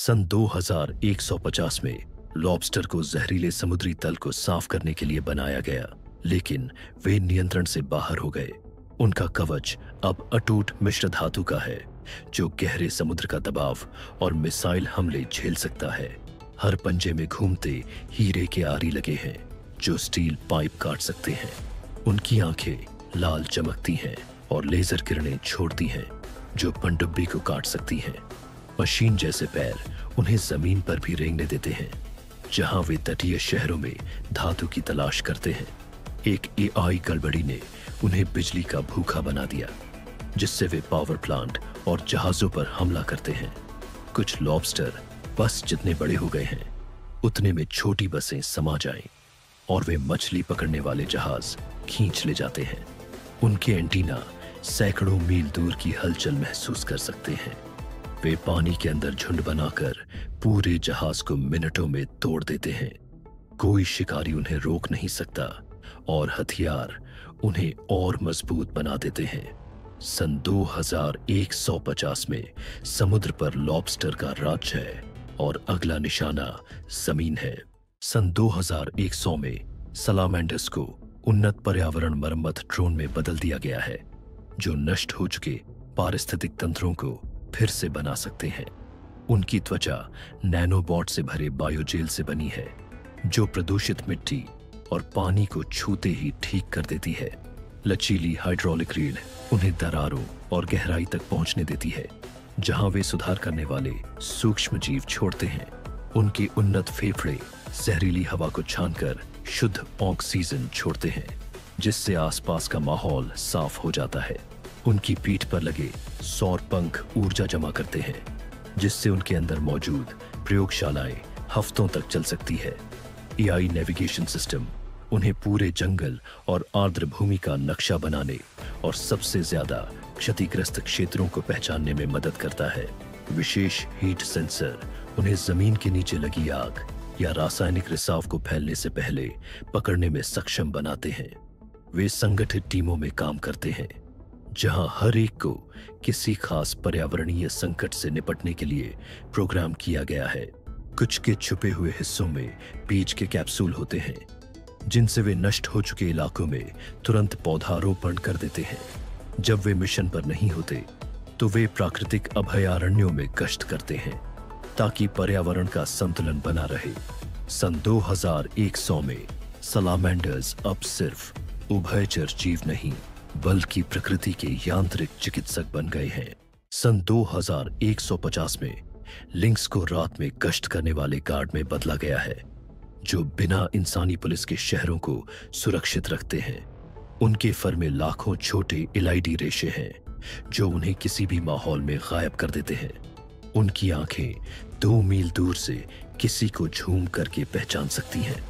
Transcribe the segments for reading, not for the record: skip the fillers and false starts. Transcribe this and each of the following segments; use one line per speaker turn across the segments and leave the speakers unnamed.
सन 2150 में लॉबस्टर को जहरीले समुद्री तल को साफ करने के लिए बनाया गया, लेकिन वे नियंत्रण से बाहर हो गए। उनका कवच अब अटूट मिश्र धातु का है, जो गहरे समुद्र का दबाव और मिसाइल हमले झेल सकता है। हर पंजे में घूमते हीरे के आरी लगे हैं, जो स्टील पाइप काट सकते हैं। उनकी आंखें लाल चमकती हैं और लेजर किरणें छोड़ती हैं, जो पनडुब्बी को काट सकती हैं। मशीन जैसे पैर उन्हें जमीन पर भी रेंगने देते हैं, जहां वे तटीय शहरों में धातु की तलाश करते हैं। एक एआई गड़बड़ी ने उन्हें बिजली का भूखा बना दिया, जिससे वे पावर प्लांट और जहाजों पर हमला करते हैं। कुछ लॉबस्टर बस जितने बड़े हो गए हैं, उतने में छोटी बसें समा जाएं और वे मछली पकड़ने वाले जहाज खींच ले जाते हैं। उनके एंटीना सैकड़ों मील दूर की हलचल महसूस कर सकते हैं। वे पानी के अंदर झुंड बनाकर पूरे जहाज को मिनटों में तोड़ देते हैं। कोई शिकारी उन्हें रोक नहीं सकता और हथियार उन्हें और मजबूत बना देते हैं। सन 2150 में समुद्र पर लॉबस्टर का राज है और अगला निशाना जमीन है। सन 2100 में सलामेंडर्स को उन्नत पर्यावरण मरम्मत ड्रोन में बदल दिया गया है, जो नष्ट हो चुके पारिस्थितिक तंत्रों को फिर से बना सकते हैं। उनकी त्वचा नैनोबॉट से भरे बायोजेल से बनी है, जो प्रदूषित मिट्टी और पानी को छूते ही ठीक कर देती है। लचीली हाइड्रोलिक रीढ़ उन्हें दरारों और गहराई तक पहुंचने देती है, जहां वे सुधार करने वाले सूक्ष्म जीव छोड़ते हैं। उनके उन्नत फेफड़े जहरीली हवा को छानकर शुद्ध ऑक्सीजन छोड़ते हैं, जिससे आसपास का माहौल साफ हो जाता है। उनकी पीठ पर लगे सौर पंख ऊर्जा जमा करते हैं, जिससे उनके अंदर मौजूद प्रयोगशालाएं हफ्तों तक चल सकती है। एआई नेविगेशन सिस्टम उन्हें पूरे जंगल और आर्द्र भूमि का नक्शा बनाने और सबसे ज्यादा क्षतिग्रस्त क्षेत्रों को पहचानने में मदद करता है। विशेष हीट सेंसर उन्हें जमीन के नीचे लगी आग या रासायनिक रिसाव को फैलने से पहले पकड़ने में सक्षम बनाते हैं। वे संगठित टीमों में काम करते हैं, जहां हर एक को किसी खास पर्यावरणीय संकट से निपटने के लिए प्रोग्राम किया गया है। कुछ के छुपे हुए हिस्सों में बीज के कैप्सूल होते हैं, जिनसे वे नष्ट हो चुके इलाकों में तुरंत पौधारोपण कर देते हैं। जब वे मिशन पर नहीं होते, तो वे प्राकृतिक अभयारण्यों में गश्त करते हैं, ताकि पर्यावरण का संतुलन बना रहे। सन 2100 में सलामेंडर्स अब सिर्फ उभयचर जीव नहीं, बल्कि प्रकृति के यांत्रिक चिकित्सक बन गए हैं। सन 2150 में लिंक्स को रात में गश्त करने वाले गार्ड में बदला गया है, जो बिना इंसानी पुलिस के शहरों को सुरक्षित रखते हैं। उनके फर में लाखों छोटे इलाइडी रेशे हैं, जो उन्हें किसी भी माहौल में गायब कर देते हैं। उनकी आंखें 2 मील दूर से किसी को झूम करके पहचान सकती हैं।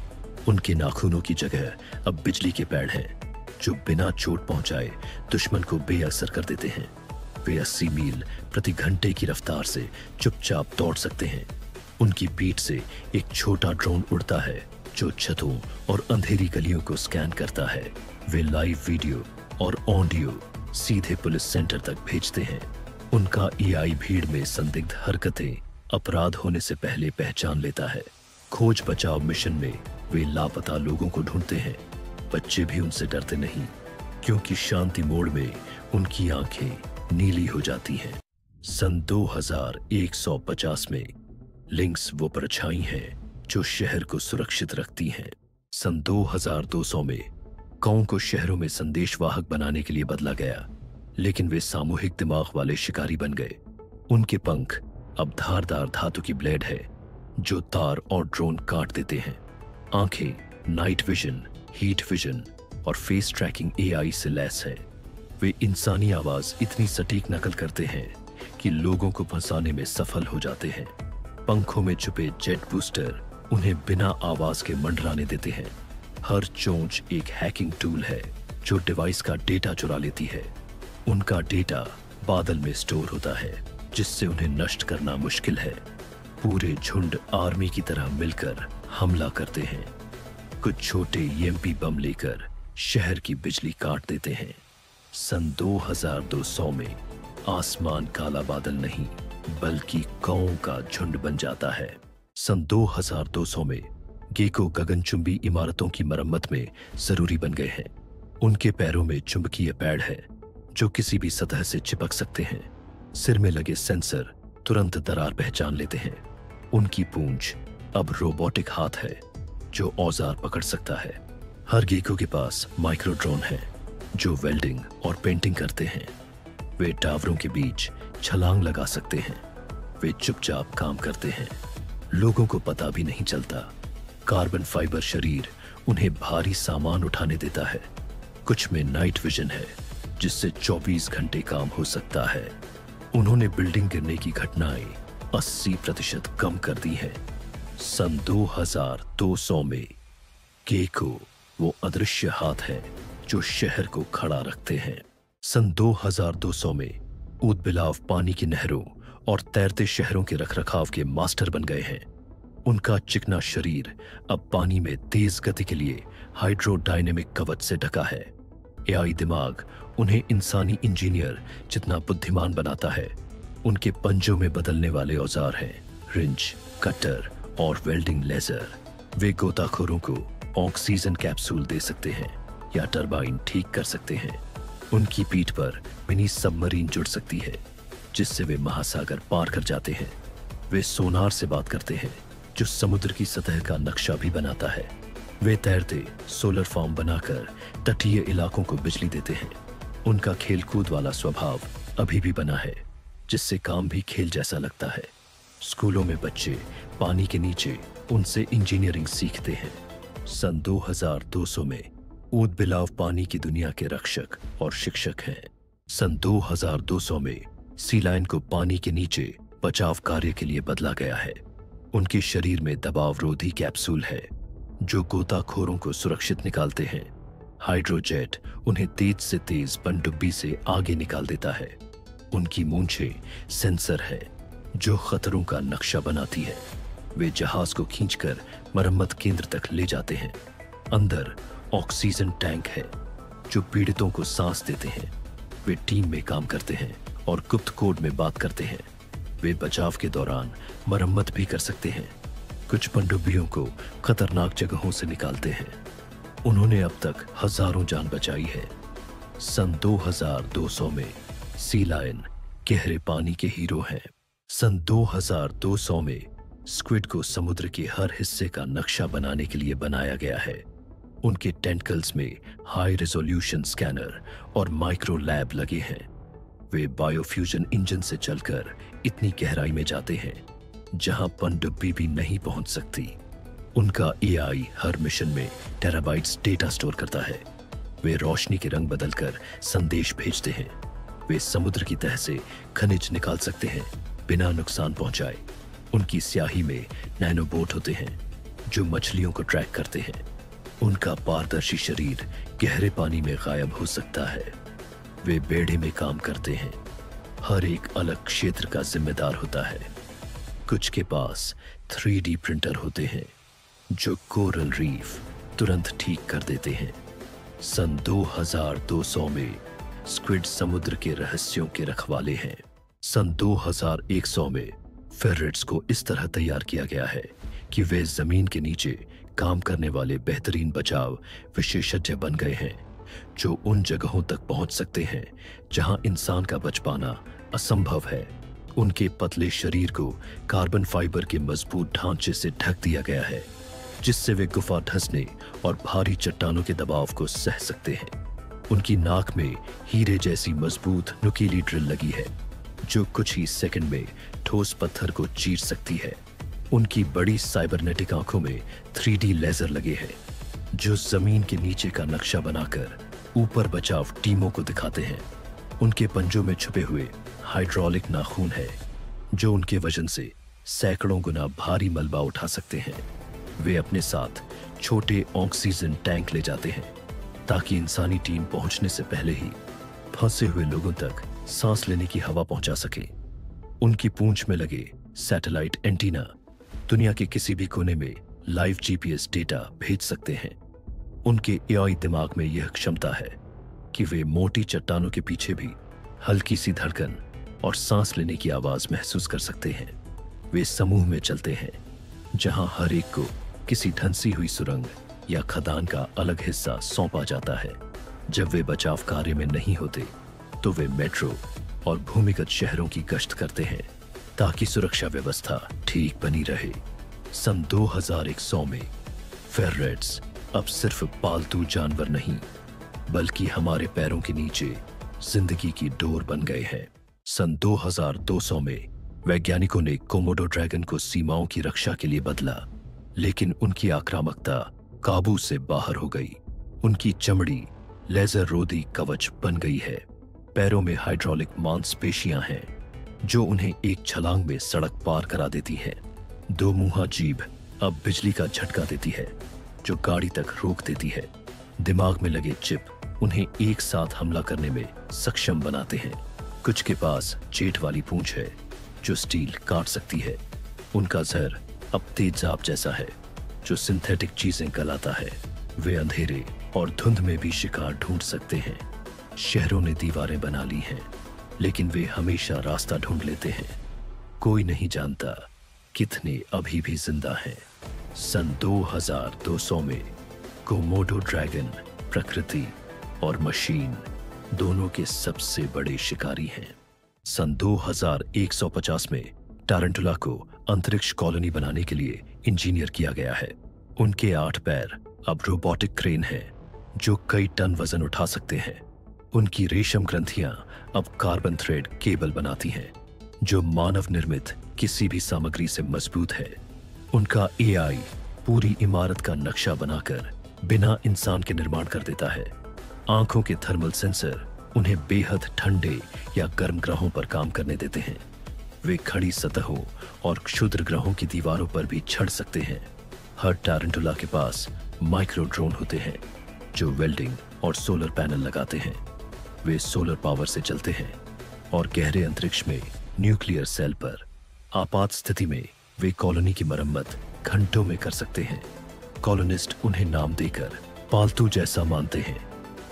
उनके नाखूनों की जगह अब बिजली के पैड हैं, जो बिना चोट पहुंचाए दुश्मन को बेअसर कर देते हैं। वे 80 मील प्रति घंटे की रफ्तार से चुपचाप दौड़ सकते हैं। उनकी पीठ से एक छोटा ड्रोन उड़ता है, जो छतों और अंधेरी गलियों को स्कैन करता है। वे लाइव वीडियो और ऑडियो सीधे पुलिस सेंटर तक भेजते हैं। उनका एआई भीड़ में संदिग्ध हरकतें अपराध होने से पहले पहचान लेता है। खोज बचाव मिशन में वे लापता लोगों को ढूंढते हैं। बच्चे भी उनसे डरते नहीं, क्योंकि शांति मोड में उनकी आंखें नीली हो जाती हैं। सन 2150 में लिंक्स वो परछाई हैं जो शहर को सुरक्षित रखती हैं। सन 2200 में कौओं को शहरों में संदेशवाहक बनाने के लिए बदला गया, लेकिन वे सामूहिक दिमाग वाले शिकारी बन गए। उनके पंख अब धारदार धातु की ब्लेड है, जो तार और ड्रोन काट देते हैं। आंखें नाइट विजन, हीट विजन और फेस ट्रैकिंग एआई से लैस है। वे इंसानी आवाज इतनी सटीक नकल करते हैं कि लोगों को फंसाने में सफल हो जाते हैं। पंखों में छुपे जेट बूस्टर उन्हें बिना आवाज के मंडराने देते हैं। हर चोंच एक हैकिंग टूल है, जो डिवाइस का डेटा चुरा लेती है। उनका डेटा बादल में स्टोर होता है, जिससे उन्हें नष्ट करना मुश्किल है। पूरे झुंड आर्मी की तरह मिलकर हमला करते हैं। कुछ छोटे ईएमपी बम लेकर शहर की बिजली काट देते हैं। सन 2200 में आसमान काला बादल नहीं, बल्कि कौओं का झुंड बन जाता है। सन 2200 में गेको गगनचुंबी इमारतों की मरम्मत में जरूरी बन गए हैं। उनके पैरों में चुंबकीय पैड है जो किसी भी सतह से चिपक सकते हैं। सिर में लगे सेंसर तुरंत दरार पहचान लेते हैं। उनकी पूंछ अब रोबोटिक हाथ है जो औजार पकड़ सकता है। हर गेको के पास माइक्रो ड्रोन है जो वेल्डिंग और पेंटिंग करते हैं। वे टावरों के बीच छलांग लगा सकते हैं। वे चुपचाप काम करते हैं, लोगों को पता भी नहीं चलता। कार्बन फाइबर शरीर उन्हें भारी सामान उठाने देता है। कुछ में नाइट विजन है जिससे 24 घंटे काम हो सकता है। उन्होंने बिल्डिंग गिरने की घटनाएं 80% कम कर दी हैं। सन 2200 में गेको वो अदृश्य हाथ है जो शहर को खड़ा रखते हैं। सन 2200 में ऊदबिलाव पानी की नहरों और तैरते शहरों के रखरखाव के मास्टर बन गए हैं। उनका चिकना शरीर अब पानी में तेज गति के लिए हाइड्रोडायनेमिक कवच से ढका है। एआई दिमाग उन्हें इंसानी इंजीनियर जितना बुद्धिमान बनाता है। उनके पंजों में बदलने वाले औजार हैं रिंच, कटर और वेल्डिंग लेजर। वे गोताखोरों को ऑक्सीजन कैप्सूल दे सकते हैं या टरबाइन ठीक कर सकते हैं। उनकी पीठ पर मिनी सबमरीन जुड़ सकती है जिससे वे महासागर पार कर जाते हैं। वे सोनार से बात करते हैं जो समुद्र की सतह का नक्शा भी बनाता है। वे तैरते सोलर फार्म बनाकर तटीय इलाकों को बिजली देते हैं। उनका खेलकूद वाला स्वभाव अभी भी बना है जिससे काम भी खेल जैसा लगता है। स्कूलों में बच्चे पानी के नीचे उनसे इंजीनियरिंग सीखते हैं। सन 2200 में ऊदबिलाव पानी की दुनिया के रक्षक और शिक्षक हैं। सन 2200 में सी लायन को पानी के नीचे बचाव कार्य के लिए बदला गया है। उनके शरीर में दबाव रोधी कैप्सूल है जो गोताखोरों को सुरक्षित निकालते हैं। हाइड्रोजेट उन्हें तेज से तेज पनडुब्बी से आगे निकाल देता है। उनकी मूंछें सेंसर है जो खतरों का नक्शा बनाती है। वे जहाज को खींचकर मरम्मत केंद्र तक ले जाते हैं। अंदर ऑक्सीजन टैंक है जो पीड़ितों को सांस देते हैं। वे टीम में काम करते हैं और गुप्त कोड में बात करते हैं। वे बचाव के दौरान मरम्मत भी कर सकते हैं। कुछ पनडुब्बियों को खतरनाक जगहों से निकालते हैं। उन्होंने अब तक हजारों जान बचाई है। सन 2200 में सी लायन गहरे पानी के हीरो हैं। सन 2200 में स्क्विड को समुद्र के हर हिस्से का नक्शा बनाने के लिए बनाया गया है। उनके टेंटकल्स में हाई रेजोल्यूशन स्कैनर और माइक्रो लैब लगे हैं। वे बायोफ्यूजन इंजन से चलकर इतनी गहराई में जाते हैं जहां पनडुब्बी भी नहीं पहुंच सकती। उनका एआई हर मिशन में टेराबाइट्स डेटा स्टोर करता है। वे रोशनी के रंग बदलकर संदेश भेजते हैं। वे समुद्र की तह से खनिज निकाल सकते हैं बिना नुकसान पहुंचाए। उनकी स्याही में नैनोबोट होते हैं जो मछलियों को ट्रैक करते हैं। उनका पारदर्शी शरीर गहरे पानी में गायब हो सकता है। वे बेड़े में काम करते हैं, हर एक अलग क्षेत्र का जिम्मेदार होता है। कुछ के पास 3D प्रिंटर होते हैं जो कोरल रीफ तुरंत ठीक कर देते हैं। सन 2200 में स्क्विड समुद्र के रहस्यों के रखवाले हैं। सन 2100 में फेरेट्स को इस तरह तैयार किया गया है कि वे जमीन के नीचे काम करने वाले बेहतरीन बचाव विशेषज्ञ बन गए हैं जो उन जगहों तक पहुंच सकते हैं जहां इंसान का बच पाना असंभव है। उनके पतले शरीर को कार्बन फाइबर के मजबूत ढांचे से ढक दिया गया है जिससे वे गुफा धंसने और भारी चट्टानों के दबाव को सह सकते हैं। उनकी नाक में हीरे जैसी मजबूत नुकीली ड्रिल लगी है जो कुछ ही सेकंड में ठोस पत्थर को चीर सकती है। उनकी बड़ी साइबरनेटिक आंखों में 3D लेजर लगे हैं जो जमीन के नीचे का नक्शा बनाकर ऊपर बचाव टीमों को दिखाते हैं। उनके पंजों में छुपे हुए हाइड्रोलिक नाखून है जो उनके वजन से सैकड़ों गुना भारी मलबा उठा सकते हैं। वे अपने साथ छोटे ऑक्सीजन टैंक ले जाते हैं ताकि इंसानी टीम पहुंचने से पहले ही फंसे हुए लोगों तक सांस लेने की हवा पहुंचा सके। उनकी पूंछ में लगे सैटेलाइट एंटीना दुनिया के किसी भी कोने में लाइव GPS डेटा भेज सकते हैं। उनके एआई दिमाग में यह क्षमता है कि वे मोटी चट्टानों के पीछे भी हल्की सी धड़कन और सांस लेने की आवाज महसूस कर सकते हैं। वे समूह में चलते हैं, जहां हर एक को किसी ढंसी हुई सुरंग या खदान का अलग हिस्सा सौंपा जाता है। जब वे बचाव कार्य में नहीं होते तो वे मेट्रो और भूमिगत शहरों की गश्त करते हैं ताकि सुरक्षा व्यवस्था ठीक बनी रहे। सन 2100 में फेररेट्स अब सिर्फ पालतू जानवर नहीं, बल्कि हमारे पैरों के नीचे जिंदगी की डोर बन गए हैं। सन 2200 में वैज्ञानिकों ने कोमोडो ड्रैगन को सीमाओं की रक्षा के लिए बदला, लेकिन उनकी आक्रामकता काबू से बाहर हो गई। उनकी चमड़ी लेजर रोधी कवच बन गई है। पैरों में हाइड्रोलिक मांसपेशियां हैं जो उन्हें एक छलांग में सड़क पार करा देती हैं। दो मुंहा जीभ अब बिजली का झटका देती है जो गाड़ी तक रोक देती है। दिमाग में लगे चिप उन्हें एक साथ हमला करने में सक्षम बनाते हैं। कुछ के पास जेट वाली पूंछ है जो स्टील काट सकती है। उनका जहर अब तेजाब जैसा है जो सिंथेटिक चीजें गलाता है। वे अंधेरे और धुंध में भी शिकार ढूंढ सकते हैं। शहरों ने दीवारें बना ली हैं, लेकिन वे हमेशा रास्ता ढूंढ लेते हैं। कोई नहीं जानता कितने अभी भी जिंदा हैं। सन 2200 में कोमोडो ड्रैगन प्रकृति और मशीन दोनों के सबसे बड़े शिकारी हैं। सन 2150 में टारंटुला को अंतरिक्ष कॉलोनी बनाने के लिए इंजीनियर किया गया है। उनके 8 पैर अब रोबोटिक क्रेन हैं जो कई टन वजन उठा सकते हैं। उनकी रेशम ग्रंथियां अब कार्बन थ्रेड केबल बनाती हैं जो मानव निर्मित किसी भी सामग्री से मजबूत है। उनका एआई पूरी इमारत का नक्शा बनाकर बिना इंसान के निर्माण कर देता है। आंखों के थर्मल सेंसर उन्हें बेहद ठंडे या गर्म ग्रहों पर काम करने देते हैं। वे खड़ी सतहों और क्षुद्र ग्रहों की दीवारों पर भी चढ़ सकते हैं। हर टारंटुला के पास माइक्रो ड्रोन होते हैं जो वेल्डिंग और सोलर पैनल लगाते हैं। वे सोलर पावर से चलते हैं और गहरे अंतरिक्ष में न्यूक्लियर सेल पर आपात स्थिति में वे कॉलोनी की मरम्मत घंटों में कर सकते हैं। कॉलोनिस्ट उन्हें नाम देकर पालतू जैसा मानते हैं।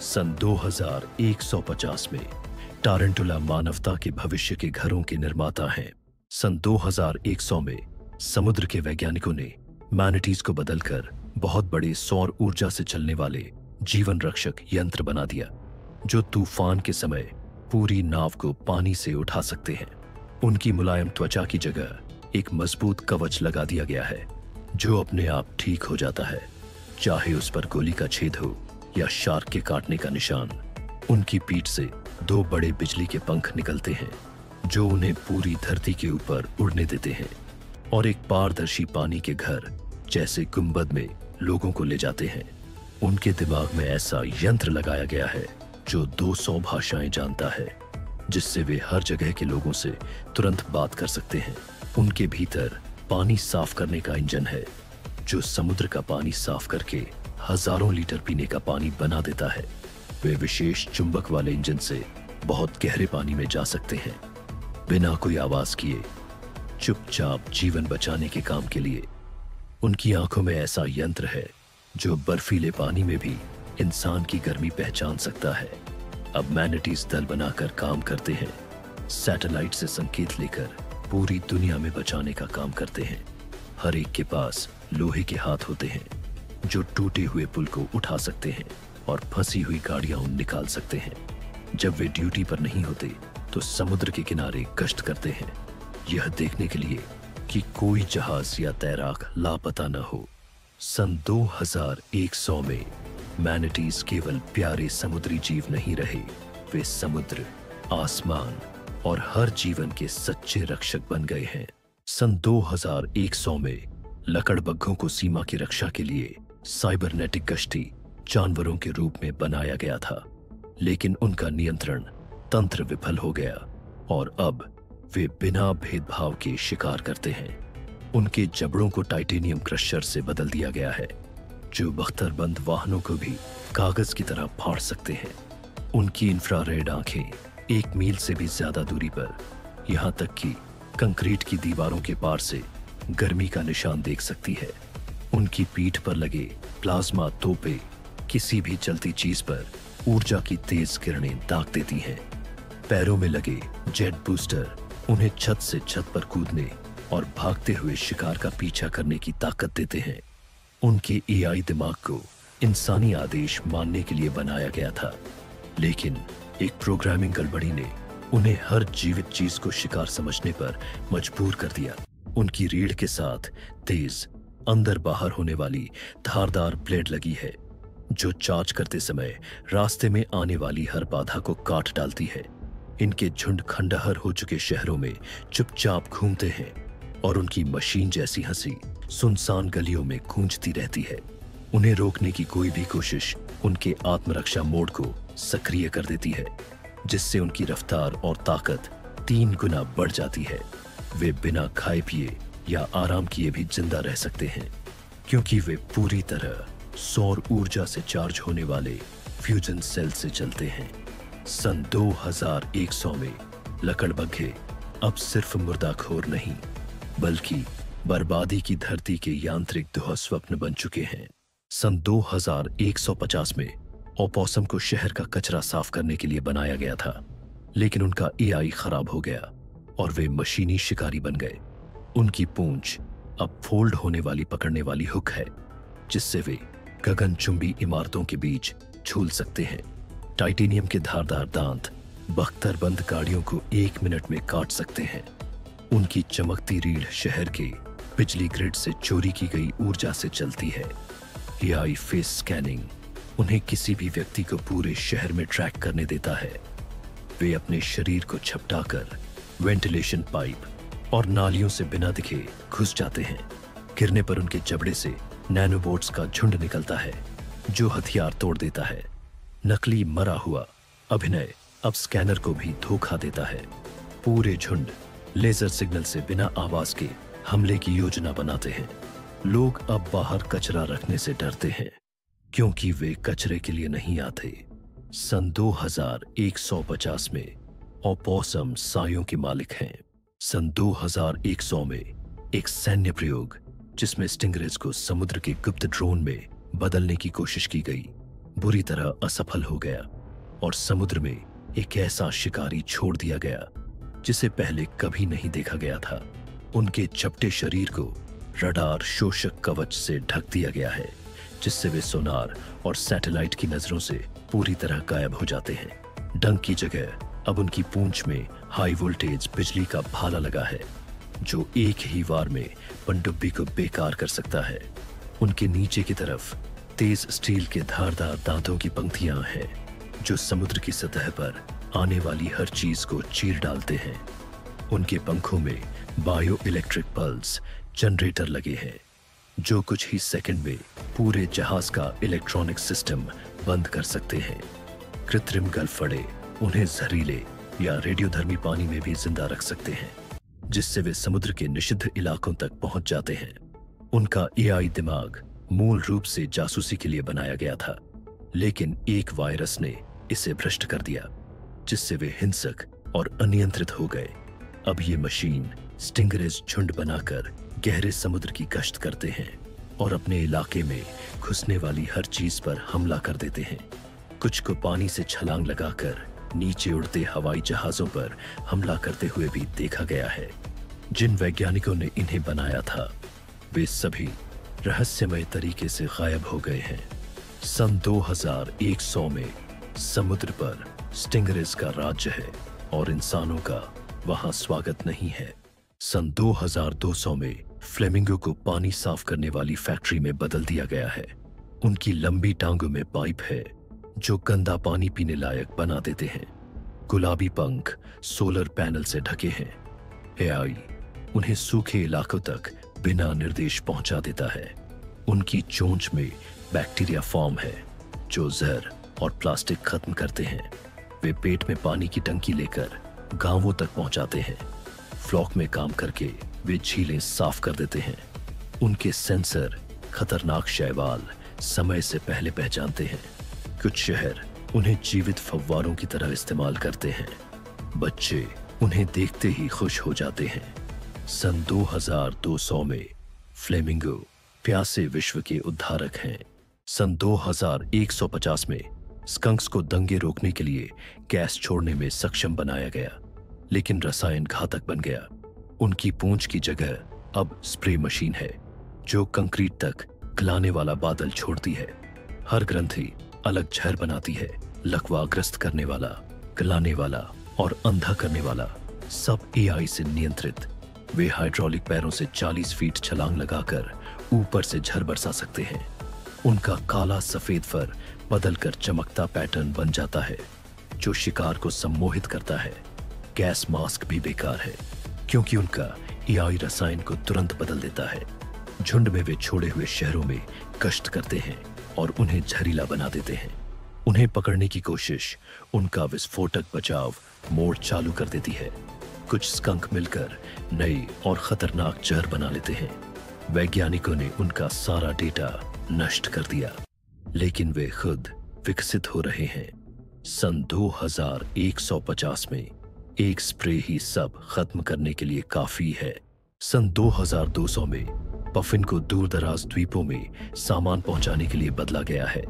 सन 2150 में टारंटुला मानवता के भविष्य के घरों के निर्माता हैं। सन 2100 में समुद्र के वैज्ञानिकों ने मैनिटीज को बदलकर बहुत बड़े सौर ऊर्जा से चलने वाले जीवन रक्षक यंत्र बना दिया जो तूफान के समय पूरी नाव को पानी से उठा सकते हैं। उनकी मुलायम त्वचा की जगह एक मजबूत कवच लगा दिया गया है जो अपने आप ठीक हो जाता है, चाहे उस पर गोली का छेद हो या शार्क के काटने का निशान। उनकी पीठ से 2 बड़े बिजली के पंख निकलते हैं जो उन्हें पूरी धरती के ऊपर उड़ने देते हैं और एक पारदर्शी पानी के घर जैसे गुंबद में लोगों को ले जाते हैं। उनके दिमाग में ऐसा यंत्र लगाया गया है जो 200 भाषाएं जानता है, जिससे वे हर जगह के लोगों से तुरंत बात कर सकते हैं। उनके भीतर पानी साफ करने का इंजन है जो समुद्र का पानी साफ करके हजारों लीटर पीने का पानी बना देता है। वे विशेष चुंबक वाले इंजन से बहुत गहरे पानी में जा सकते हैं बिना कोई आवाज किए, चुपचाप जीवन बचाने के काम के लिए। उनकी आंखों में ऐसा यंत्र है जो बर्फीले पानी में भी इंसान की गर्मी पहचान सकता है। अब मैनिटीज दल बनाकर काम करते हैं, सैटेलाइट से संकेत लेकर पूरी दुनिया में बचाने का काम करते हैं। हर एक के पास लोहे के हाथ होते हैं जो टूटे हुए पुल को उठा सकते हैं और फंसी हुई गाड़ियां निकाल सकते हैं। जब वे ड्यूटी पर नहीं होते तो समुद्र के किनारे गश्त करते हैं, यह देखने के लिए कि कोई जहाज या तैराक लापता न हो। सन 2100 में मैनिटीज केवल प्यारे समुद्री जीव नहीं रहे, वे समुद्र, आसमान और हर जीवन के सच्चे रक्षक बन गए हैं। सन 2100 में लकड़बग्घों को सीमा की रक्षा के लिए साइबरनेटिक कश्ती जानवरों के रूप में बनाया गया था, लेकिन उनका नियंत्रण तंत्र विफल हो गया और अब वे बिना भेदभाव के शिकार करते हैं। उनके जबड़ों को टाइटेनियम क्रशर से बदल दिया गया है जो बख्तरबंद वाहनों को भी कागज की तरह फाड़ सकते हैं। उनकी इंफ्रारेड आंखें 1 मील से भी ज्यादा दूरी पर, यहां तक कि कंक्रीट की दीवारों के पार से गर्मी का निशान देख सकती है। उनकी पीठ पर लगे प्लाज्मा तोपे किसी भी चलती चीज पर ऊर्जा की तेज किरणें दाग देती हैं। पैरों में लगे जेट बूस्टर उन्हें छत से छत पर कूदने और भागते हुए शिकार का पीछा करने की ताकत देते हैं। उनके एआई दिमाग को इंसानी आदेश मानने के लिए बनाया गया था, लेकिन एक प्रोग्रामिंग गड़बड़ी ने उन्हें हर जीवित चीज को शिकार समझने पर मजबूर कर दिया। उनकी रीढ़ के साथ तेज अंदर बाहर होने वाली धारदार ब्लेड लगी है, जो चार्ज करते समय रास्ते में आने वाली हर बाधा को काट डालती है। इनके झुंड खंडहर हो चुके शहरों में चुपचाप घूमते हैं और उनकी मशीन जैसी हंसी सुनसान गलियों में गूंजती रहती है। उन्हें रोकने की कोई भी कोशिश उनके आत्मरक्षा मोड को सक्रिय कर देती है, जिससे उनकी रफ्तार और ताकत 3 गुना बढ़ जाती है। वे बिना खाए पिए या आराम किए भी जिंदा रह सकते हैं, क्योंकि वे पूरी तरह सौर ऊर्जा से चार्ज होने वाले फ्यूजन सेल से चलते हैं। सन 2100 में लकड़बग्घे अब सिर्फ मुर्दाखोर नहीं, बल्कि बर्बादी की धरती के यांत्रिक दुःस्वप्न बन चुके हैं। सन 2150 में ओपोसम को शहर का कचरा साफ करने के लिए बनाया गया था, लेकिन उनका एआई खराब हो गया और वे मशीनी शिकारी बन गए। उनकी पूंछ अब फोल्ड होने वाली पकड़ने वाली हुक है, जिससे वे गगनचुंबी इमारतों के बीच झूल सकते हैं। टाइटेनियम के धारदार दांत बख्तरबंद गाड़ियों को 1 मिनट में काट सकते हैं। उनकी चमकती रीढ़ शहर के बिजली ग्रिड से चोरी की गई ऊर्जा से चलती है। एआई फेस स्कैनिंग उन्हें किसी भी व्यक्ति को पूरे शहर में ट्रैक करने देता है। वे अपने शरीर को झपटाकर वेंटिलेशन पाइप और नालियों से बिना दिखे घुस जाते हैं। गिरने पर उनके जबड़े से नैनोबोट्स का झुंड निकलता है, जो हथियार तोड़ देता है। नकली मरा हुआ अभिनय अब स्कैनर को भी धोखा देता है। पूरे झुंड लेजर सिग्नल से बिना आवाज के हमले की योजना बनाते हैं। लोग अब बाहर कचरा रखने से डरते हैं, क्योंकि वे कचरे के लिए नहीं आते। सन 2150 में ओपोसम सायों के मालिक हैं। सन 2100 में एक सैन्य प्रयोग, जिसमें स्टिंगरेज को समुद्र के गुप्त ड्रोन में बदलने की कोशिश की गई, बुरी तरह असफल हो गया और समुद्र में एक ऐसा शिकारी छोड़ दिया गया जिसे पहले कभी नहीं देखा गया था। उनके चपटे शरीर को रडार शोषक कवच से ढक दिया गया है, जिससे वे सोनार और सैटेलाइट की नजरों से पूरी तरह गायब हो जाते हैं। डंक की जगह अब उनकी पूंछ में हाई वोल्टेज बिजली का भाला लगा है, जो एक ही वार में पनडुब्बी को बेकार कर सकता है। उनके नीचे की तरफ तेज स्टील के धारदार दांतों की पंक्तियां हैं, जो समुद्र की सतह पर आने वाली हर चीज को चीर डालते हैं। उनके पंखों में बायो इलेक्ट्रिक पल्स जनरेटर लगे हैं, जो कुछ ही सेकंड में पूरे जहाज का इलेक्ट्रॉनिक सिस्टम बंद कर सकते हैं। कृत्रिम गलफड़े उन्हें जहरीले या रेडियोधर्मी पानी में भी जिंदा रख सकते हैं, जिससे वे समुद्र के निषिद्ध इलाकों तक पहुंच जाते हैं। उनका एआई दिमाग मूल रूप से जासूसी के लिए बनाया गया था, लेकिन एक वायरस ने इसे भ्रष्ट कर दिया, जिससे वे हिंसक और अनियंत्रित हो गए। अब ये मशीन स्टिंगरेज झुंड बनाकर गहरे समुद्र की गश्त करते हैं और अपने इलाके में घुसने वाली हर चीज पर हमला कर देते हैं। कुछ को पानी से छलांग लगाकर नीचे उड़ते हवाई जहाजों पर हमला करते हुए भी देखा गया है। जिन वैज्ञानिकों ने इन्हें बनाया था, वे सभी रहस्यमय तरीके से गायब हो गए हैं। सन 2100 में समुद्र पर स्टिंगरेज का राज्य है और इंसानों का वहां स्वागत नहीं है। सन 2200 में फ्लेमिंगो को पानी साफ करने वाली फैक्ट्री में बदल दिया गया है। उनकी लंबी टांगों में पाइप है, जो गंदा पानी पीने लायक बना देते हैं। गुलाबी पंख सोलर पैनल से ढके हैं। एआई उन्हें सूखे इलाकों तक बिना निर्देश पहुंचा देता है। उनकी चोंच में बैक्टीरिया फॉर्म है, जो जहर और प्लास्टिक खत्म करते हैं। वे पेट में पानी की टंकी लेकर गांवों तक पहुंचाते हैं। फ्लॉक में काम करके वे झीलें साफ कर देते हैं। उनके सेंसर खतरनाक शैवाल समय से पहले पहचानते हैं। कुछ शहर उन्हें जीवित फव्वारों की तरह इस्तेमाल करते हैं। बच्चे उन्हें देखते ही खुश हो जाते हैं। सन 2200 में फ्लेमिंगो प्यासे विश्व के उद्धारक हैं। सन 2150 में स्कंक्स को दंगे रोकने के लिए गैस छोड़ने में सक्षम बनाया गया, लेकिन रसायन घातक बन गया। उनकी पूंछ की जगह अब स्प्रे मशीन है जो कंक्रीट तक गलाने वाला बादल छोड़ती है। हर ग्रंथि अलग जहर बनाती है। लकवाग्रस्त करने वाला, गलाने वाला और अंधा करने वाला, सब एआई से नियंत्रित। वे हाइड्रोलिक पैरों से 40 फीट छलांग लगाकर ऊपर से झर बरसा सकते हैं। उनका काला सफेद फर बदलकर चमकता पैटर्न बन जाता है जो शिकार को सम्मोहित करता है। गैस मास्क भी बेकार है क्योंकि उनका एआई रसायन को तुरंत बदल देता है। झुंड में वे छोड़े हुए शहरों में गश्त करते हैं और उन्हें जहरीला बना देते हैं। उन्हें पकड़ने की कोशिश उनका विस्फोटक बचाव मोड़ चालू कर देती है। कुछ स्कंक मिलकर नए और खतरनाक जहर बना लेते हैं। वैज्ञानिकों ने उनका सारा डेटा नष्ट कर दिया, लेकिन वे खुद विकसित हो रहे हैं। सन 2150 में एक स्प्रे ही सब खत्म करने के लिए काफी है। सन 2200 में पफिन को दूर दराज द्वीपों में सामान पहुंचाने के लिए बदला गया है।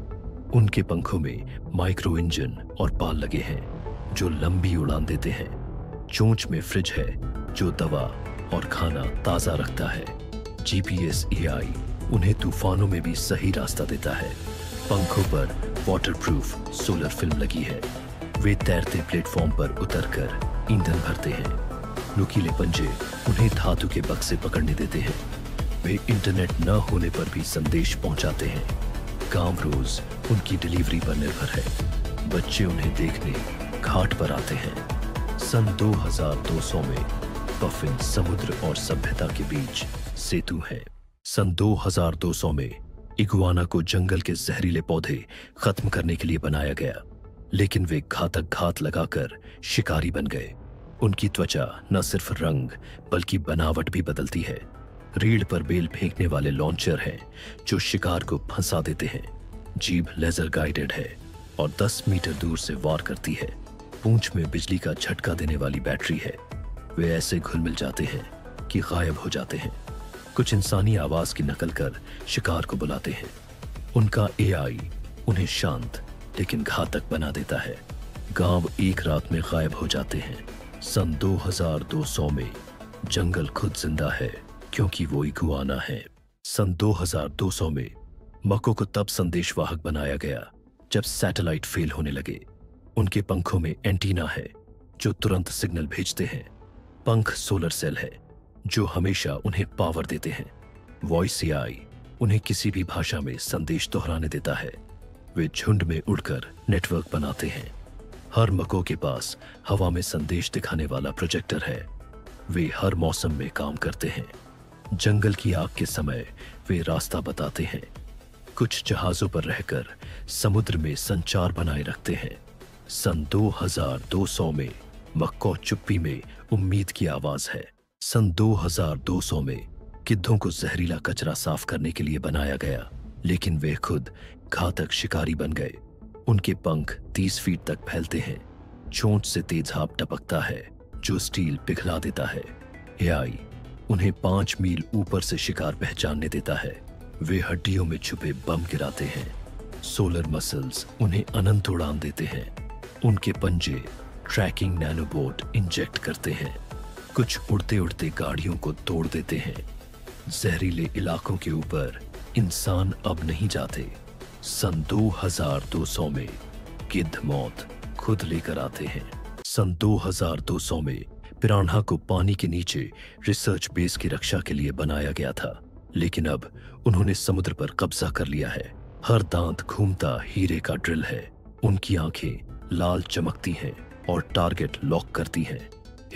उनके पंखों में माइक्रो इंजन और पाल लगे हैं जो लंबी उड़ान देते हैं। चोंच में फ्रिज है जो दवा और खाना ताजा रखता है। जीपीएस एआई उन्हें तूफानों में भी सही रास्ता देता है। पंखों पर वाटरप्रूफ सोलर फिल्म लगी है। वे तैरते प्लेटफॉर्म पर उतरकर ईंधन भरते हैं। नुकीले पंजे उन्हें धातु के बक्से पकड़ने देते हैं। वे इंटरनेट न होने पर भी संदेश पहुंचाते हैं। गांव रोज उनकी डिलीवरी पर निर्भर है। बच्चे उन्हें देखने घाट पर आते हैं। सन 2200 में पफिन समुद्र और सभ्यता के बीच सेतु है। सन 2200 में इगुआना को जंगल के जहरीले पौधे खत्म करने के लिए बनाया गया, लेकिन वे घातक घात लगाकर शिकारी बन गए। उनकी त्वचा न सिर्फ रंग बल्कि बनावट भी बदलती है। रीढ़ पर बेल फेंकने वाले लॉन्चर हैं जो शिकार को फंसा देते हैं। जीभ लेजर गाइडेड है और 10 मीटर दूर से वार करती है। पूंछ में बिजली का झटका देने वाली बैटरी है। वे ऐसे घुल मिल जाते हैं कि गायब हो जाते हैं। कुछ इंसानी आवाज की नकल कर शिकार को बुलाते हैं। उनका एआई उन्हें शांत लेकिन घातक बना देता है। गांव एक रात में गायब हो जाते हैं। सन 2200 में जंगल खुद जिंदा है क्योंकि वो इगुआना है। सन 2200 में मको को तब संदेशवाहक बनाया गया जब सैटेलाइट फेल होने लगे। उनके पंखों में एंटीना है जो तुरंत सिग्नल भेजते हैं। पंख सोलर सेल है जो हमेशा उन्हें पावर देते हैं। वॉइस एआई उन्हें किसी भी भाषा में संदेश दोहराने देता है। वे झुंड में उड़कर नेटवर्क बनाते हैं। हर मको के पास हवा में संदेश दिखाने वाला प्रोजेक्टर है। वे हर मौसम में काम करते हैं। जंगल की आग के समय वे रास्ता बताते हैं। कुछ जहाजों पर रहकर समुद्र में संचार बनाए रखते हैं। सन 2200 में मक्को चुप्पी में उम्मीद की आवाज है। सन 2200 में गिद्धों को जहरीला कचरा साफ करने के लिए बनाया गया, लेकिन वे खुद घातक शिकारी बन गए। उनके पंख 30 फीट तक फैलते हैं। चोंच से तेज भाप टपकता है जो स्टील पिघला देता है। एआई उन्हें 5 मील ऊपर से शिकार पहचानने देता है। वे हड्डियों में छुपे बम गिराते हैं। सोलर मसल्स उन्हें अनंत उड़ान देते हैं। उनके पंजे ट्रैकिंग नैनोबोट इंजेक्ट करते हैं। कुछ उड़ते उड़ते गाड़ियों को तोड़ देते हैं। जहरीले इलाकों के ऊपर इंसान अब नहीं जाते। सन 2200 में गिद्ध मौत खुद लेकर आते हैं। सन 2200 में पिरान्हा को पानी के नीचे रिसर्च बेस की रक्षा के लिए बनाया गया था, लेकिन अब उन्होंने समुद्र पर कब्जा कर लिया है। हर दांत घूमता हीरे का ड्रिल है। उनकी आंखें लाल चमकती हैं और टारगेट लॉक करती हैं।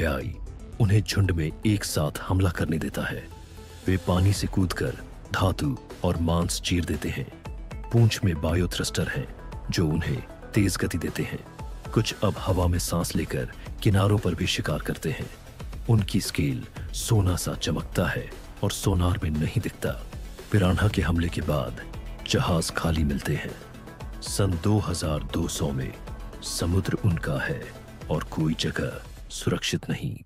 एआई उन्हें झुंड में एक साथ हमला करने देता है। वे पानी से कूदकर धातु और मांस चीर देते हैं। पूंछ में बायो थ्रस्टर हैं जो उन्हें तेज गति देते हैं। कुछ अब हवा में सांस लेकर किनारों पर भी शिकार करते हैं। उनकी स्केल सोना सा चमकता है और सोनार में नहीं दिखता। पिरान्हा के हमले के बाद जहाज खाली मिलते हैं। सन 2200 में समुद्र उनका है और कोई जगह सुरक्षित नहीं।